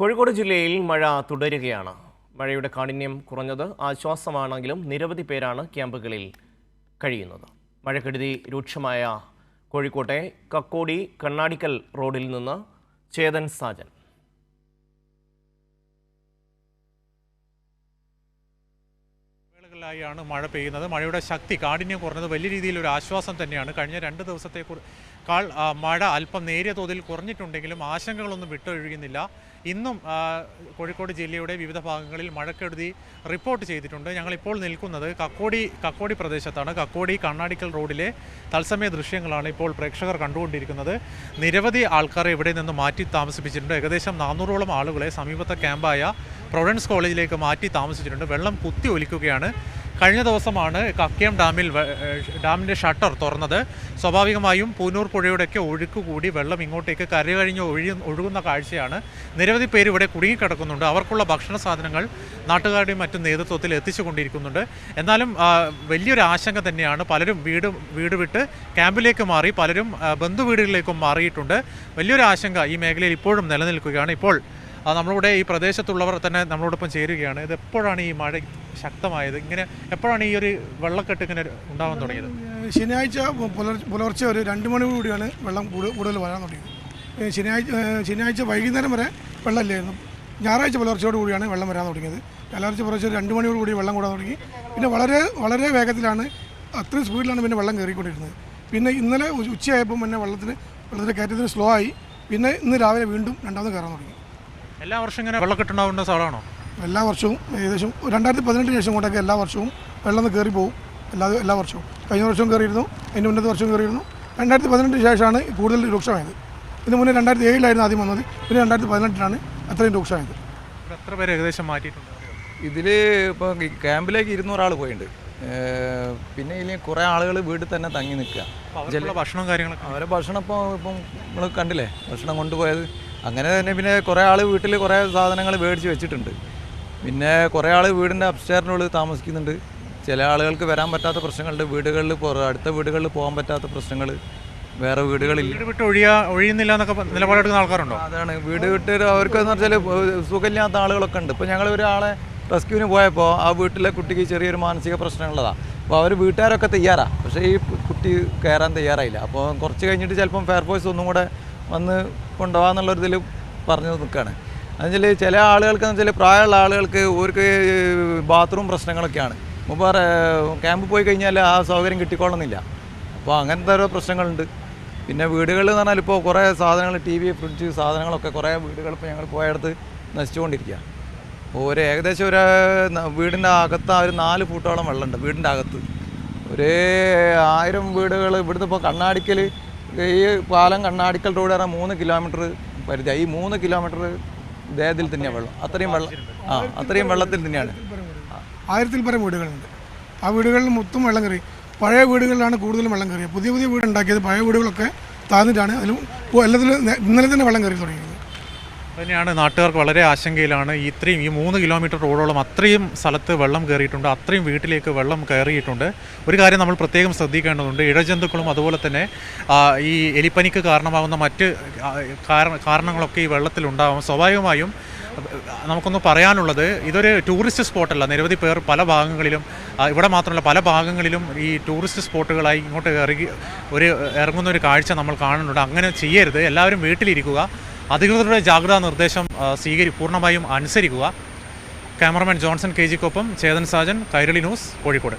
കോഴിക്കോട് ജില്ലയിൽ മഴ തുടരുകയാണ്. മഴയുടെ കാഠിന്യം കുറഞ്ഞത് ആശ്വാസമാണെങ്കിലും നിരവധി പേരാണ് ക്യാമ്പുകളിൽ കഴിയുന്നത്. മഴക്കെടുതി രൂക്ഷമായ കോഴിക്കോട്ടെ കക്കോടി കണ്ണാടിക്കൽ റോഡിൽ നിന്ന് ചേതൻ സാജൻ. ാണ് മഴ പെയ്യുന്നത്. മഴയുടെ ശക്തി കാഠിന്യം കുറഞ്ഞത് വലിയ രീതിയിലൊരു ആശ്വാസം തന്നെയാണ്. കഴിഞ്ഞ 2 ദിവസത്തേക്കാൾ മഴ അല്പം നേരിയ തോതിൽ കുറഞ്ഞിട്ടുണ്ടെങ്കിലും ആശങ്കകളൊന്നും വിട്ടൊഴുകുന്നില്ല. ഇന്നും കോഴിക്കോട് ജില്ലയുടെ വിവിധ ഭാഗങ്ങളിൽ മഴക്കെടുതി റിപ്പോർട്ട് ചെയ്തിട്ടുണ്ട്. ഞങ്ങളിപ്പോൾ നിൽക്കുന്നത് കക്കോടി പ്രദേശത്താണ്. കക്കോടി കണ്ണാടിക്കൽ റോഡിലെ തത്സമയ ദൃശ്യങ്ങളാണ് ഇപ്പോൾ പ്രേക്ഷകർ കണ്ടുകൊണ്ടിരിക്കുന്നത്. നിരവധി ആൾക്കാരെ ഇവിടെ നിന്ന് മാറ്റി താമസിപ്പിച്ചിട്ടുണ്ട്. ഏകദേശം 400ഓളം ആളുകളെ സമീപത്തെ ക്യാമ്പായ പ്രൊവിഡൻസ് കോളേജിലേക്ക് മാറ്റി താമസിച്ചിട്ടുണ്ട്. വെള്ളം കുത്തി ഒലിക്കുകയാണ്. കഴിഞ്ഞ ദിവസമാണ് കക്കയം ഡാമിൻ്റെ ഷട്ടർ തുറന്നത്. സ്വാഭാവികമായും പൂനൂർ പുഴയുടെയൊക്കെ ഒഴുക്ക് കൂടി വെള്ളം ഇങ്ങോട്ടേക്ക് കരകഴിഞ്ഞ് ഒഴുകുന്ന കാഴ്ചയാണ്. നിരവധി പേര് ഇവിടെ കുടുങ്ങിക്കിടക്കുന്നുണ്ട്. അവർക്കുള്ള ഭക്ഷണ സാധനങ്ങൾ നാട്ടുകാരുടെയും മറ്റും നേതൃത്വത്തിൽ എത്തിച്ചുകൊണ്ടിരിക്കുന്നുണ്ട്. എന്നാലും വലിയൊരു ആശങ്ക തന്നെയാണ്. പലരും വീട് വിട്ട് ക്യാമ്പിലേക്ക് മാറി, പലരും ബന്ധുവീടുകളിലേക്കും മാറിയിട്ടുണ്ട്. വലിയൊരു ആശങ്ക ഈ മേഖലയിൽ ഇപ്പോഴും നിലനിൽക്കുകയാണ്. ഇപ്പോൾ നമ്മളുടെ ഈ പ്രദേശത്തുള്ളവർ തന്നെ നമ്മളോടൊപ്പം ചേരുകയാണ്. ഇത് എപ്പോഴാണ് ഈ മഴ ശക്തമായത്? ഇങ്ങനെ എപ്പോഴാണ് ഈ ഒരു വെള്ളക്കെട്ട് ഇങ്ങനെ ഉണ്ടാകാൻ തുടങ്ങിയത്? ശനിയാഴ്ച പുലർച്ചെ ഒരു 2 മണിയോടുകൂടിയാണ് വെള്ളം കൂടുതൽ വരാൻ തുടങ്ങിയത്. ശനിയാഴ്ച വൈകുന്നേരം വരെ വെള്ളമില്ലായിരുന്നു. ഞായറാഴ്ച പുലർച്ചയോടുകൂടിയാണ് വെള്ളം വരാൻ തുടങ്ങിയത്. ഞായറാഴ്ച പുലർച്ചെ 2 മണിയോടുകൂടി വെള്ളം കൂടാൻ തുടങ്ങി. പിന്നെ വളരെ വേഗത്തിലാണ്, അത്രയും സ്പീഡിലാണ് പിന്നെ വെള്ളം കയറിക്കൊണ്ടിരുന്നത്. പിന്നെ ഇന്നലെ ഉച്ചയായപ്പോൾ പിന്നെ വെള്ളത്തിൻ്റെ കയറ്റത്തിന് സ്ലോ ആയി. പിന്നെ ഇന്ന് രാവിലെ വീണ്ടും രണ്ടാമത് കയറാൻ തുടങ്ങി. എല്ലാ വർഷവും ഇങ്ങനെ വെള്ളക്കെട്ടുണ്ടാവേണ്ട സ്ഥലമാണോ? എല്ലാ വർഷവും ഏകദേശം 2018 ശേഷം കൊണ്ടൊക്കെ എല്ലാ വർഷവും വെള്ളം കയറി പോകും. എല്ലാ വർഷവും. കഴിഞ്ഞ വർഷവും കയറിയിരുന്നു, അതിൻ്റെ മുന്നത്തെ വർഷവും കയറിയിരുന്നു. 2018 ശേഷമാണ് കൂടുതൽ രൂക്ഷമായത്. ഇതിന് മുന്നേ 2007 ആദ്യം വന്നത്. പിന്നെ 2018 അത്രയും രൂക്ഷമായത്. എത്ര പേര് ഏകദേശം മാറ്റിയിട്ടുണ്ട്? ഇതിൽ ഇപ്പോൾ ക്യാമ്പിലേക്ക് 200 ആൾ പോയിട്ടുണ്ട്. പിന്നെ ഇതിൽ കുറേ ആളുകൾ വീട്ടിൽ തന്നെ തങ്ങി നിൽക്കുക. ഭക്ഷണവും കാര്യങ്ങളൊക്കെ അവരെ ഭക്ഷണം ഇപ്പം നമ്മൾ കണ്ടില്ലേ, ഭക്ഷണം കൊണ്ടുപോയത്. അങ്ങനെ തന്നെ പിന്നെ കുറേ ആൾ വീട്ടിൽ കുറേ സാധനങ്ങൾ മേടിച്ച് വെച്ചിട്ടുണ്ട്. പിന്നെ കുറേ ആൾ വീടിൻ്റെ അപ്സ്റ്റെയറിനുള്ളിൽ താമസിക്കുന്നുണ്ട്. ചില ആളുകൾക്ക് വരാൻ പറ്റാത്ത പ്രശ്നങ്ങളുണ്ട്. അടുത്ത വീടുകളിൽ പോകാൻ പറ്റാത്ത പ്രശ്നങ്ങൾ, വേറെ വീടുകളിൽ വീട് വിട്ട് ഒഴിയുന്നില്ല എന്നൊക്കെ നിലപാടെടുക്കുന്ന ആൾക്കാരുണ്ടോ? അതാണ്, വീട് വിട്ട് അവർക്കെന്ന് വെച്ചാൽ സുഖമില്ലാത്ത ആളുകളൊക്കെ ഉണ്ട്. ഇപ്പോൾ ഞങ്ങൾ ഒരാളെ റെസ്ക്യൂവിന് പോയപ്പോൾ ആ വീട്ടിലെ കുട്ടിക്ക് ചെറിയൊരു മാനസിക പ്രശ്നമുള്ളതാണ്. അപ്പോൾ അവർ വീട്ടുകാരൊക്കെ തയ്യാറാണ്, പക്ഷേ ഈ കുട്ടി കയറാൻ തയ്യാറായില്ല. അപ്പോൾ കുറച്ച് കഴിഞ്ഞിട്ട് ചിലപ്പം ഫയർഫോഴ്സ് ഒന്നും കൂടെ വന്ന് കൊണ്ടുപോകാന്നുള്ളൊരിതിൽ പറഞ്ഞു നിൽക്കുകയാണ്. എന്നുവെച്ചാൽ ചില ആളുകൾക്ക് എന്ന് വെച്ചാൽ പ്രായമുള്ള ആളുകൾക്ക് അവർക്ക് ബാത്റൂം പ്രശ്നങ്ങളൊക്കെയാണ്. മുമ്പ് ക്യാമ്പ് പോയി കഴിഞ്ഞാൽ ആ സൗകര്യം കിട്ടിക്കൊള്ളുന്നില്ല. അപ്പോൾ അങ്ങനത്തെ ഓരോ പ്രശ്നങ്ങളുണ്ട്. പിന്നെ വീടുകളിൽ എന്ന് പറഞ്ഞാൽ ഇപ്പോൾ കുറേ സാധനങ്ങൾ, TV, ഫ്രിഡ്ജ് സാധനങ്ങളൊക്കെ കുറേ വീടുകൾ ഇപ്പോൾ ഞങ്ങൾ പോയടുത്ത് നശിച്ചുകൊണ്ടിരിക്കുക. അപ്പോൾ ഏകദേശം വീടിൻ്റെ അകത്ത് 4 ഫൂട്ടോളം വെള്ളമുണ്ട്. വീടിൻ്റെ അകത്ത് 1000 വീടുകൾ. ഇവിടുന്ന് ഇപ്പോൾ കണ്ണാടിക്കൽ, ഈ പാലം കണ്ണാടിക്കൽ റോഡ് പറഞ്ഞാൽ 3 കിലോമീറ്റർ പരിധിയാണ്. ഈ 3 കിലോമീറ്റർ ദേഹത്തിൽ തന്നെയാണ് വെള്ളം. അത്രയും വെള്ളത്തിൽ തന്നെയാണ്. 1000-ൽ പരം വീടുകളുണ്ട്. ആ വീടുകളിൽ മൊത്തം വെള്ളം കയറി. പഴയ വീടുകളിലാണ് കൂടുതലും വെള്ളം കയറിയത്. പുതിയ വീട് ഉണ്ടാക്കിയത് പഴയ വീടുകളൊക്കെ താഴ്ന്നിട്ടാണ്. അതിലും എല്ലാത്തിലും ഇന്നലെ തന്നെ വെള്ളം കയറി തുടങ്ങിയത്. തന്നെയാണ് നാട്ടുകാർക്ക് വളരെ ആശങ്കയിലാണ്. ഈ 3 കിലോമീറ്റർ റോഡോളം അത്രയും സ്ഥലത്ത് വെള്ളം കയറിയിട്ടുണ്ട്. അത്രയും വീട്ടിലേക്ക് വെള്ളം കയറിയിട്ടുണ്ട്. ഒരു കാര്യം നമ്മൾ പ്രത്യേകം ശ്രദ്ധിക്കേണ്ടതുണ്ട്. ഇഴജന്തുക്കളും അതുപോലെ തന്നെ ഈ എലിപ്പനിക്ക് കാരണമാകുന്ന മറ്റ് കാരണങ്ങളൊക്കെ ഈ വെള്ളത്തിലുണ്ടാകും. സ്വാഭാവികമായും നമുക്കൊന്ന് പറയാനുള്ളത്, ഇതൊരു ടൂറിസ്റ്റ് സ്പോട്ടല്ല. നിരവധി പേർ പല ഭാഗങ്ങളിലും, ഇവിടെ മാത്രമല്ല പല ഭാഗങ്ങളിലും ഈ ടൂറിസ്റ്റ് സ്പോട്ടുകളായി ഇങ്ങോട്ട് ഇറങ്ങുന്ന ഒരു കാഴ്ച നമ്മൾ കാണുന്നുണ്ട്. അങ്ങനെ ചെയ്യരുത്. എല്ലാവരും വീട്ടിലിരിക്കുക. അധികൃതരുടെ ജാഗ്രതാ നിർദ്ദേശം പൂർണ്ണമായും അനുസരിക്കുക. ക്യാമറമാൻ ജോൺസൺ KG-ക്കൊപ്പം ചേതൻ സാജൻ, കൈരളി ന്യൂസ്, കോഴിക്കോട്.